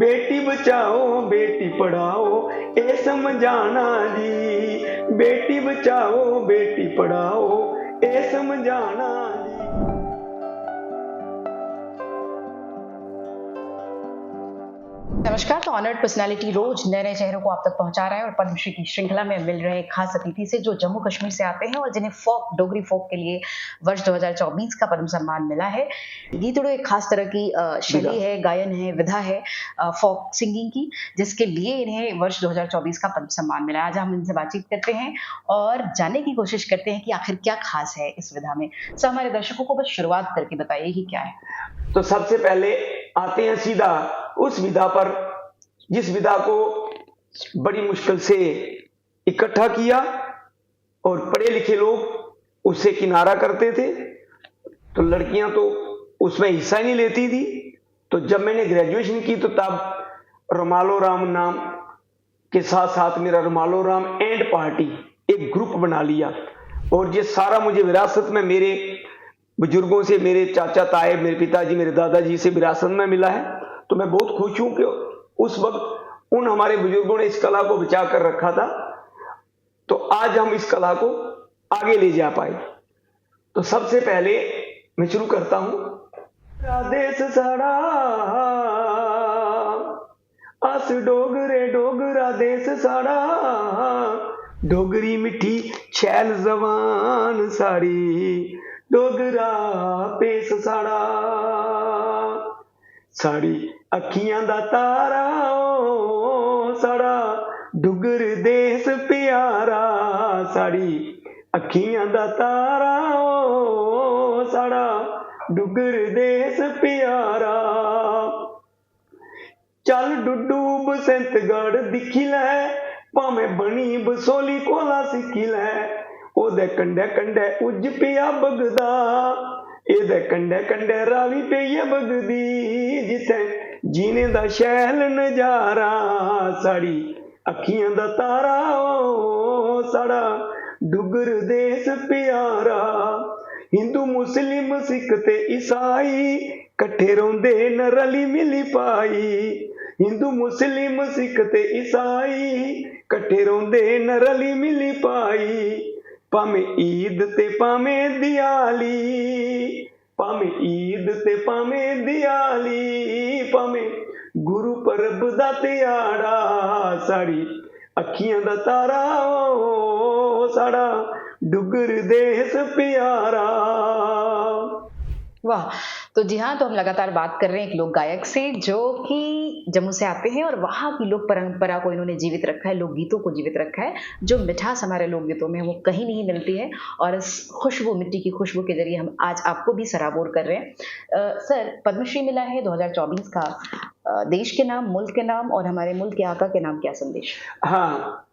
बेटी बचाओ बेटी पढ़ाओ ये समझाना जी। बेटी बचाओ बेटी पढ़ाओ ये समझाना जी। नमस्कार। तो ऑनर्ड पर्सनालिटी रोज नए नए चेहरों को आप तक पहुंचा रहा है और पद्मश्री की श्रृंखला में मिल रहे खास अतिथि से जो जम्मू कश्मीर से आते हैं और जिन्हें फोक डोगरी फोक के लिए वर्ष 2024 का पद्म सम्मान मिला है। गीतड़ो एक खास तरह की शैली है, गायन है, विधा है फोक सिंगिंग की, जिसके लिए इन्हें वर्ष 2024 का पद्म सम्मान मिला। आज हम इनसे बातचीत करते हैं और जानने की कोशिश करते हैं कि आखिर क्या खास है इस विधा में। सो हमारे दर्शकों को बस शुरुआत करके बताइए कि क्या है। तो सबसे पहले आते हैं सीधा उस विधा पर जिस विधा को बड़ी मुश्किल से इकट्ठा किया और पढ़े लिखे लोग उससे किनारा करते थे। तो लड़कियां तो उसमें हिस्सा ही नहीं लेती थी। तो जब मैंने ग्रेजुएशन की तो तब रुमालो राम नाम के साथ साथ मेरा रुमालो राम एंड पार्टी एक ग्रुप बना लिया और ये सारा मुझे विरासत में मेरे बुजुर्गों से, मेरे चाचा ताए, मेरे पिताजी, मेरे दादाजी से विरासत में मिला है। तो मैं बहुत खुश हूं कि उस वक्त उन हमारे बुजुर्गों ने इस कला को बचा कर रखा था। तो आज हम इस कला को आगे ले जा पाए। तो सबसे पहले मैं शुरू करता हूं। देश साड़ा अस डोगरे डोगरा देश साड़ा, डोगरी मिठी छैल जवान साड़ी, डोगरा पेस साड़ा, साड़ी अखियां दा तारा ओ साड़ा डुगर देश प्यारा, साड़ी अखियां दा तारा ओ साड़ा डुगर देश प्यारा। चल डुडू बसंतगढ़ दिखी लै, भावें बनी बसोली कोला सिखी लै, ओदे कंडे कंडे उज पिया बगदा, एदे कंडे कंडे रावी पेइया बगदी, जिथे जीने दा शैल नजारा, साड़ी अखियां दा तारा ओ साड़ा डुगर देश प्यारा। हिंदू मुस्लिम सिख ते ईसाई कट्ठे रौंदे न रली मिली पाई, हिंदू मुस्लिम सिख ते ईसाई कट्ठे रौंदे न रली मिली पाई, भावें ईद ते भावें दियाली, भावें ईद ते भावें दियाली, भावें गुरु परब दा ध्याड़ा, साड़ी अखियां दा तारा ओ साड़ा डुगर देश प्यारा। वाह। तो जी हाँ, तो हम लगातार बात कर रहे हैं एक लोक गायक से जो कि जम्मू से आते हैं और वहाँ की लोक परंपरा को इन्होंने जीवित रखा है, लोक गीतों को जीवित रखा है। जो मिठास हमारे लोक गीतों में है वो कहीं नहीं मिलती है और इस खुशबू, मिट्टी की खुशबू के जरिए हम आज आपको भी सराबोर कर रहे हैं। सर, पद्मश्री मिला है 2024 का, देश के नाम, मुल्क के नाम और हमारे मुल्क के आका के नाम क्या संदेश? हाँ,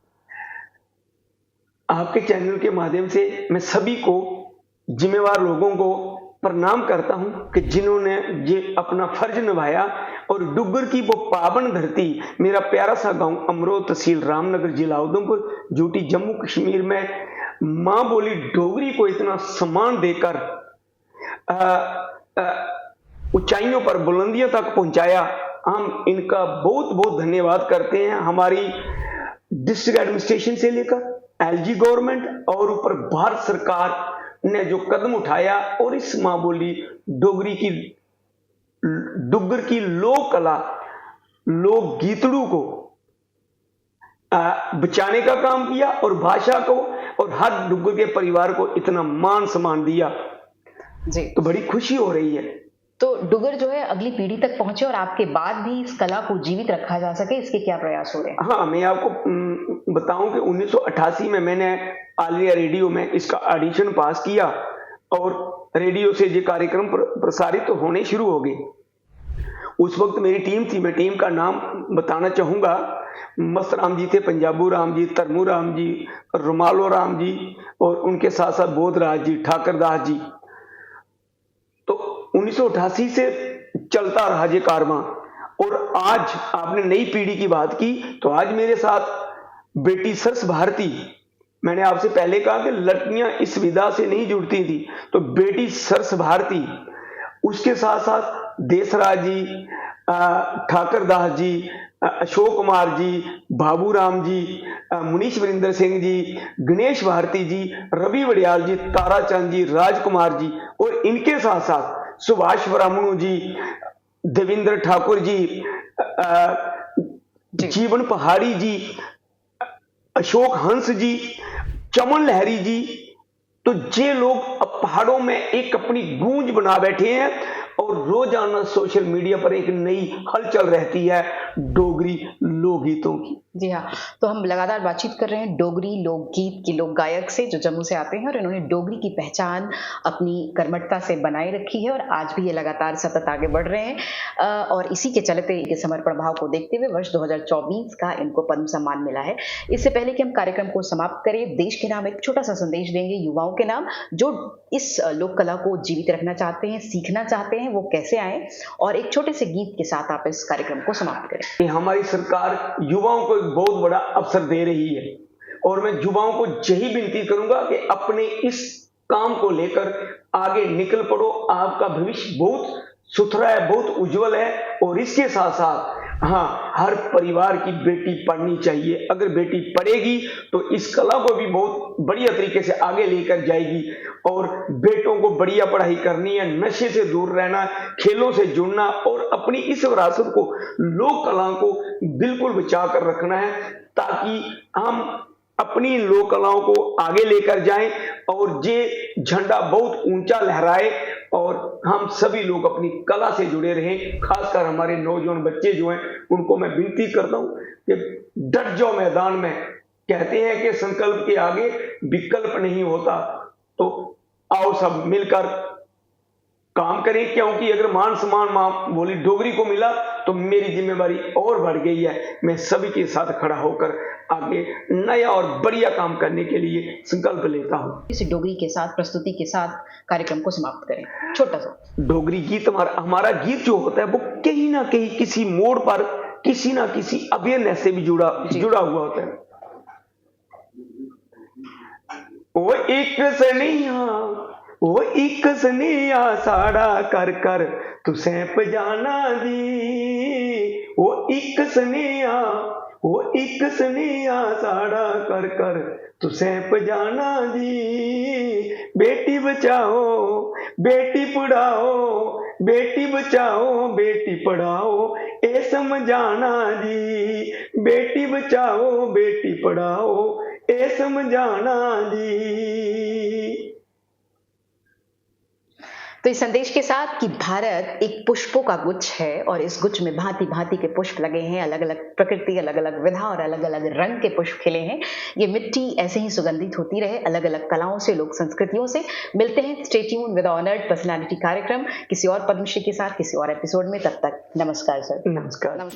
आपके चैनल के माध्यम से मैं सभी को, जिम्मेवार लोगों को प्रणाम करता हूं कि जिन्होंने ये अपना फर्ज निभाया और डुग्गर की वो पावन धरती, मेरा प्यारा सा गांव अमरोह, तहसील रामनगर, जिला उधमपुर, यूटी जम्मू कश्मीर में मां बोली डोगरी को इतना सम्मान देकर ऊंचाइयों पर, बुलंदियों तक पहुंचाया। हम इनका बहुत बहुत धन्यवाद करते हैं। हमारी डिस्ट्रिक्ट एडमिनिस्ट्रेशन से लेकर एलजी गवर्नमेंट और ऊपर भारत सरकार ने जो कदम उठाया और इस मां बोली डोगरी की, डुग्गर की लोक कला, लोक गीतड़ू को बचाने का काम किया और भाषा को और हर डुग्गर के परिवार को इतना मान सम्मान दिया जी। तो बड़ी खुशी हो रही है। तो डुगर जो है अगली पीढ़ी तक पहुंचे और आपके बाद भी इस कला को जीवित रखा जा सके, इसके क्या प्रयास हो रहे हैं? हाँ, मैं आपको बताऊं कि 1988 में मैंने ऑल इंडिया रेडियो में इसका ऑडिशन पास किया और रेडियो से ये कार्यक्रम प्रसारित तो होने शुरू हो गए। उस वक्त मेरी टीम थी, मैं टीम का नाम बताना चाहूंगा। मस्त राम जी थे, पंजाबू राम जी, तरमू राम जी, रुमालो राम जी और उनके साथ साथ बोधराज जी, ठाकर दास जी। तो 1988 से चलता रहा ये कारवां और आज आपने नई पीढ़ी की बात की तो आज मेरे साथ बेटी सरस भारती, मैंने आपसे पहले कहा कि लड़कियां इस विधा से नहीं जुड़ती थी, तो बेटी सरस भारती, उसके साथ साथ देसराज जी, ठाकर दास जी, अशोक कुमार जी, बाबूराम जी, मुनीश वरिंदर सिंह जी, गणेश भारती जी, रवि वड़ियाल जी, ताराचंद जी, राजकुमार जी, और इनके साथ साथ सुभाष ब्राह्मणु जी, देवेंद्र ठाकुर जी, जीवन पहाड़ी जी, अशोक हंस जी, चमन लहरी जी, तो ये लोग अब पहाड़ों में एक अपनी गूंज बना बैठे हैं और रोजाना सोशल मीडिया पर एक नई हलचल रहती है डोगरी लोकगीतों की। जी हाँ, तो हम लगातार बातचीत कर रहे हैं डोगरी लोकगीत के लोक गायक से जो जम्मू से आते हैं और इन्होंने डोगरी की पहचान अपनी कर्मठता से बनाए रखी है और आज भी ये लगातार सतत आगे बढ़ रहे हैं। और इसी के चलते इनके समर्पण भाव को देखते हुए वर्ष 2024 का इनको पद्म सम्मान मिला है। इससे पहले कि हम कार्यक्रम को समाप्त करें, देश के नाम एक छोटा सा संदेश देंगे युवाओं के नाम जो इस लोक कला को जीवित रखना चाहते हैं, सीखना चाहते हैं, वो कैसे आए, और एक छोटे से गीत के साथ आप इस कार्यक्रम को समाप्त करें। हमारी सरकार युवाओं को एक बहुत बड़ा अवसर दे रही है और मैं युवाओं को यही विनती करूंगा कि अपने इस काम को लेकर आगे निकल पड़ो। आपका भविष्य बहुत सुथरा है, बहुत उज्जवल है, और इसके साथ साथ हाँ, हर परिवार की बेटी पढ़नी चाहिए। अगर बेटी पढ़ेगी तो इस कला को भी बहुत बढ़िया तरीके से आगे लेकर जाएगी। और बेटों को बढ़िया पढ़ाई करनी है, नशे से दूर रहना, खेलों से जुड़ना और अपनी इस विरासत को, लोक कला को बिल्कुल बचा कर रखना है, ताकि हम अपनी लोक कलाओं को आगे लेकर जाएं और ये झंडा बहुत ऊंचा लहराए और हम सभी लोग अपनी कला से जुड़े रहें। खासकर हमारे नौजवान बच्चे जो हैं उनको मैं विनती करता हूं कि डट जाओ मैदान में। कहते हैं कि संकल्प के आगे विकल्प नहीं होता, तो आओ सब मिलकर काम करें, क्योंकि अगर मान सम्मान मां बोली डोगरी को मिला तो मेरी जिम्मेवारी और बढ़ गई है। मैं सभी के साथ खड़ा होकर आगे नया और बढ़िया काम करने के लिए संकल्प लेता हूं। इस डोगरी के साथ, प्रस्तुति के साथ कार्यक्रम को समाप्त करें, छोटा सा डोगरी गीत। हमारा गीत जो होता है वो कहीं ना कहीं किसी मोड़ पर किसी ना किसी अवेयरनेस से भी जुड़ा हुआ होता है। वो एक सनिया, वो एक सनिया साड़ा कर कर तुसें पजाना दी, वो एक सनिया, वो एक सनिया साड़ा कर कर तुसें पजाना दी। बेटी बचाओ, बेटी पढ़ाओ, बेटी बचाओ, बेटी पढ़ाओ, ए समझाना जी। बेटी बचाओ, बेटी पढ़ाओ, ए समझाना जी। तो इस संदेश के साथ कि भारत एक पुष्पों का गुच्छ है और इस गुच्छ में भांति भांति के पुष्प लगे हैं, अलग अलग प्रकृति, अलग अलग विधा और अलग अलग रंग के पुष्प खिले हैं। ये मिट्टी ऐसे ही सुगंधित होती रहे, अलग अलग कलाओं से, लोक संस्कृतियों से। मिलते हैं stay tuned with honoured personality कार्यक्रम किसी और पद्मश्री के साथ किसी और एपिसोड में। तब तक नमस्कार सर। नमस्कार।